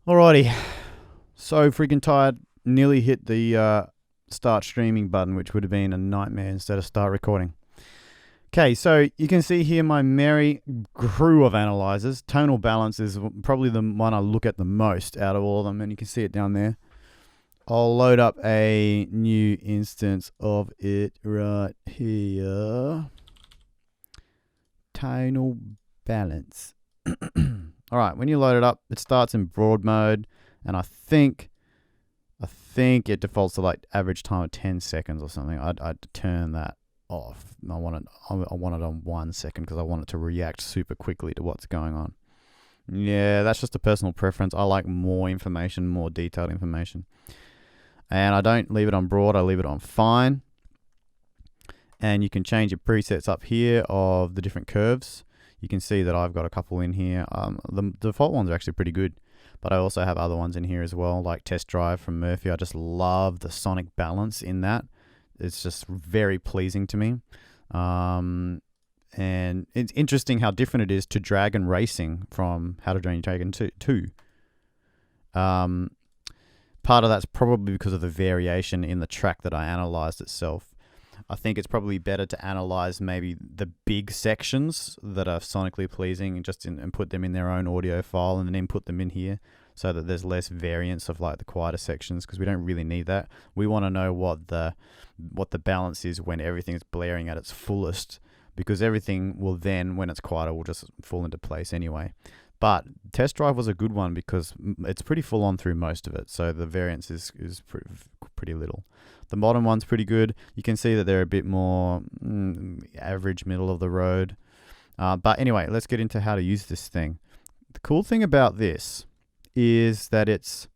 Alrighty, so freaking tired. Nearly hit the start streaming button, which would have been a nightmare instead of start recording. Okay, so you can see here my merry crew of analyzers. Tonal balance is probably the one I look at the most out of all of them, and you can see it down there. I'll load up a new instance of it right here. Tonal balance. All right, when you load it up, it starts in broad mode, and I think it defaults to like average time of 10 seconds or something. I'd turn that off. I want it on 1 second because I want it to react super quickly to what's going on. Yeah, that's just a personal preference. I like more information, more detailed information. And I don't leave it on broad, I leave it on fine. And you can change your presets up here of the different curves. You can see that I've got a couple in here. The default ones are actually pretty good, but I also have other ones in here as well, like Test Drive from Murphy. I just love the sonic balance in that. It's just very pleasing to me. And it's interesting how different it is to Dragon Racing from How to Train Your Dragon 2. Part of that's probably because of the variation in the track that I analyzed itself. I think it's probably better to analyze maybe the big sections that are sonically pleasing and put them in their own audio file and then input them in here so that there's less variance of like the quieter sections, because we don't really need that. We want to know what the balance is when everything's blaring at its fullest, because everything will then, when it's quieter, will just fall into place anyway. But Test Drive was a good one because it's pretty full on through most of it, so the variance is pretty little. The modern one's pretty good. You can see that they're a bit more average, middle of the road. But anyway, let's get into how to use this thing. The cool thing about this is that it's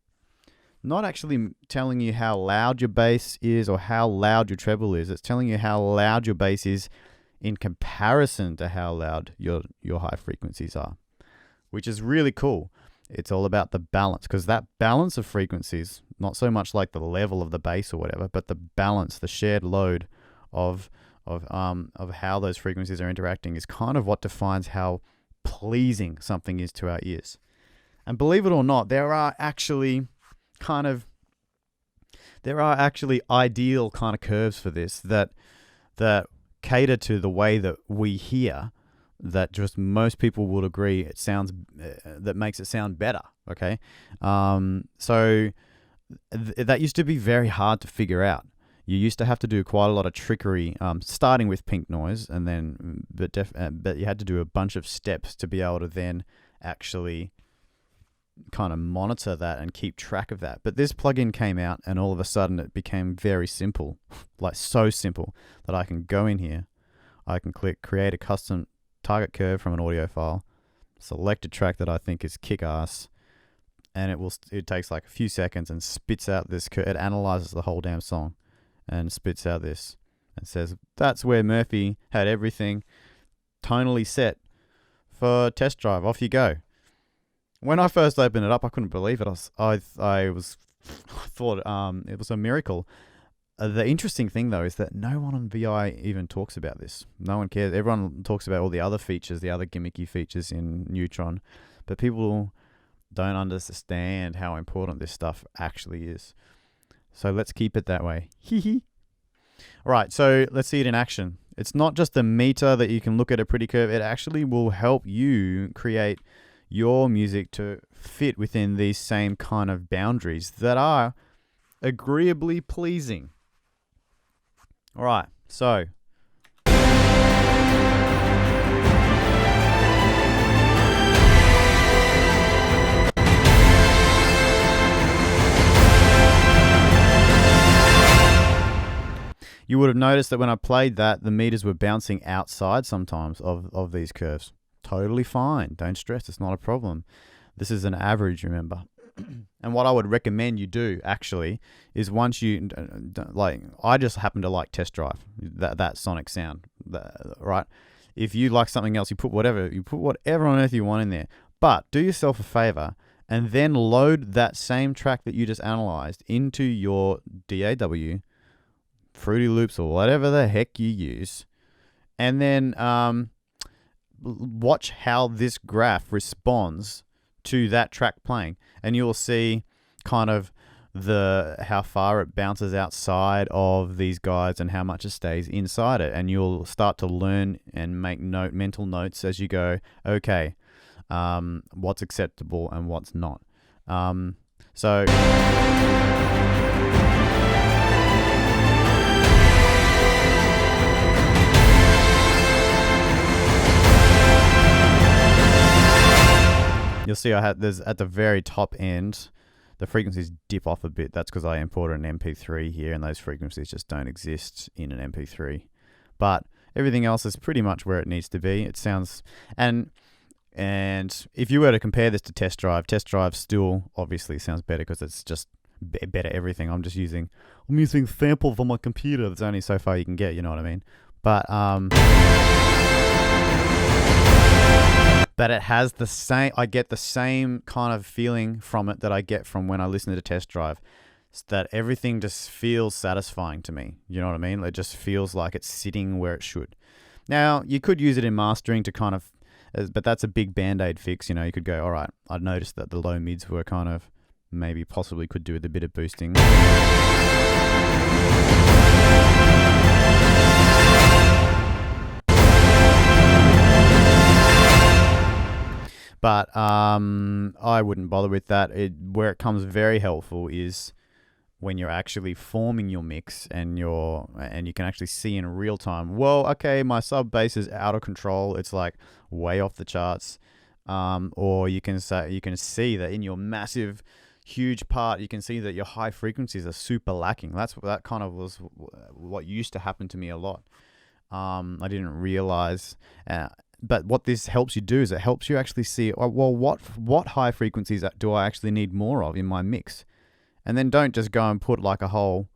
not actually telling you how loud your bass is or how loud your treble is. It's telling you how loud your bass is in comparison to how loud your high frequencies are, which is really cool. It's all about the balance, because that balance of frequencies, not so much like the level of the bass or whatever, but the balance, the shared load of how those frequencies are interacting is kind of what defines how pleasing something is to our ears. And believe it or not, there are actually ideal kind of curves for this that cater to the way that we hear, that just most people would agree it sounds that makes it sound better. Okay, so that used to be very hard to figure out. You used to have to do quite a lot of trickery, starting with pink noise, and then but you had to do a bunch of steps to be able to then actually kind of monitor that and keep track of that. But this plugin came out, and all of a sudden it became very simple, like so simple that I can go in here, I can click create a custom target curve from an audio file, select a track that I think is kick-ass, and it takes like a few seconds and spits out this curve. It analyzes the whole damn song and spits out this and says that's where Murphy had everything tonally set for Test Drive. Off you go. When I first opened it up, I couldn't believe it. I thought it was a miracle. The interesting thing, though, is that no one on VI even talks about this. No one cares. Everyone talks about all the other features, the other gimmicky features in Neutron, but people don't understand how important this stuff actually is. So let's keep it that way. All right, so let's see it in action. It's not just a meter that you can look at a pretty curve. It actually will help you create your music to fit within these same kind of boundaries that are agreeably pleasing. All right, so you would have noticed that when I played that, the meters were bouncing outside sometimes of these curves. Totally fine. Don't stress. It's not a problem. This is an average, remember. And what I would recommend you do, actually, is once you, like, I just happen to like Test Drive, that sonic sound, right? If you like something else, you put whatever on earth you want in there. But do yourself a favor and then load that same track that you just analyzed into your DAW, Fruity Loops, or whatever the heck you use, and then watch how this graph responds to that track playing, and you'll see kind of how far it bounces outside of these guides and how much it stays inside it, and you'll start to learn and make mental notes as you go. Okay, what's acceptable and what's not. So you'll see there's at the very top end, the frequencies dip off a bit. That's because I imported an MP3 here, and those frequencies just don't exist in an MP3. But everything else is pretty much where it needs to be. It sounds, and if you were to compare this to Test Drive still obviously sounds better because it's just better everything. I'm using samples on my computer. That's only so far you can get, you know what I mean? But it has the same, I get the same kind of feeling from it that I get from when I listen to Test Drive. It's that everything just feels satisfying to me. You know what I mean? It just feels like it's sitting where it should. Now, you could use it in mastering to kind of, but that's a big band-aid fix. You know, you could go, all right, I noticed that the low mids were kind of, maybe possibly could do with a bit of boosting. But I wouldn't bother with that. Where it comes very helpful is when you're actually forming your mix and you can actually see in real time, well, okay, my sub bass is out of control. It's like way off the charts. Or you can see that in your massive, huge part, you can see that your high frequencies are super lacking. That kind of was what used to happen to me a lot. I didn't realize. But what this helps you do is it helps you actually see, well, what high frequencies do I actually need more of in my mix? And then don't just go and put like a whole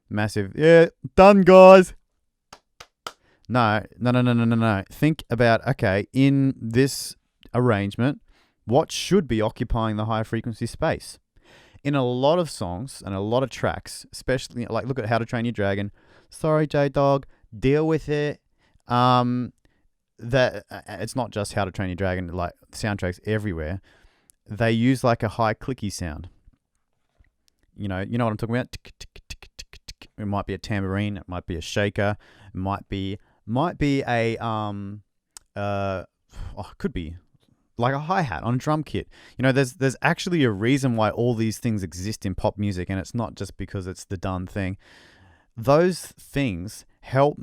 massive, yeah, done, guys. No. Think about, okay, in this arrangement, what should be occupying the high frequency space? In a lot of songs and a lot of tracks, especially like look at How to Train Your Dragon. Sorry, J-Dog, deal with it. That it's not just How to Train Your Dragon, like soundtracks everywhere. They use like a high clicky sound. You know what I'm talking about? It might be a tambourine, it might be a shaker, it might be a could be like a hi-hat on a drum kit. You know, there's actually a reason why all these things exist in pop music, and it's not just because it's the done thing. Those things help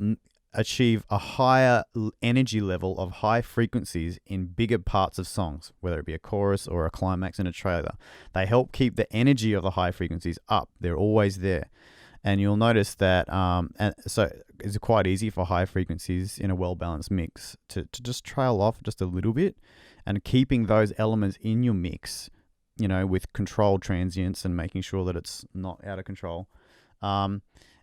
achieve a higher energy level of high frequencies in bigger parts of songs, whether it be a chorus or a climax in a trailer. They help keep the energy of the high frequencies up. They're always there. And you'll notice that, and so it's quite easy for high frequencies in a well-balanced mix to just trail off just a little bit, and keeping those elements in your mix, you know, with controlled transients and making sure that it's not out of control.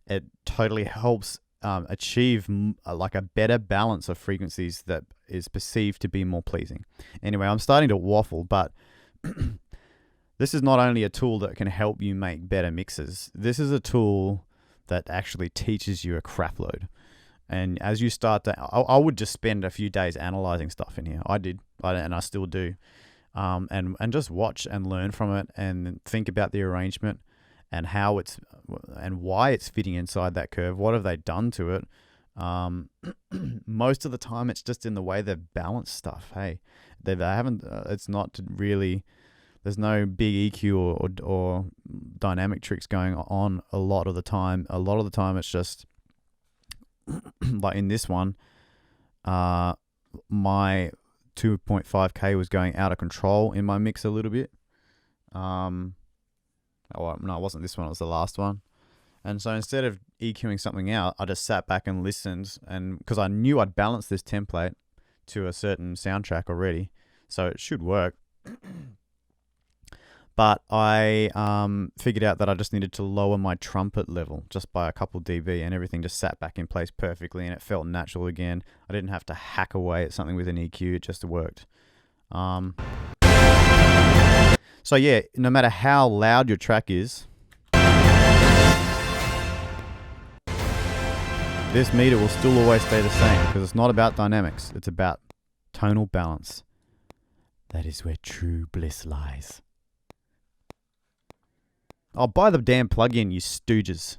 It totally helps achieve like a better balance of frequencies that is perceived to be more pleasing. Anyway, I'm starting to waffle, but this is not only a tool that can help you make better mixes. This is a tool that actually teaches you a crap load. And as you start to, I would just spend a few days analyzing stuff in here. I did, and I still do, and just watch and learn from it and think about the arrangement and how it's and why it's fitting inside that curve. What have they done to it? Most of the time, it's just in the way they've balanced stuff. Hey, they haven't. It's not really. There's no big EQ or dynamic tricks going on a lot of the time. A lot of the time, it's just like in this one, my 2.5K was going out of control in my mix a little bit. Oh, no, it wasn't this one. It was the last one. And so instead of EQing something out, I just sat back and listened, and because I knew I'd balanced this template to a certain soundtrack already, so it should work. But I figured out that I just needed to lower my trumpet level just by a couple dB, and everything just sat back in place perfectly, and it felt natural again. I didn't have to hack away at something with an EQ. It just worked. So yeah, no matter how loud your track is, this meter will still always stay the same, because it's not about dynamics. It's about tonal balance. That is where true bliss lies. I'll buy the damn plug-in, you stooges.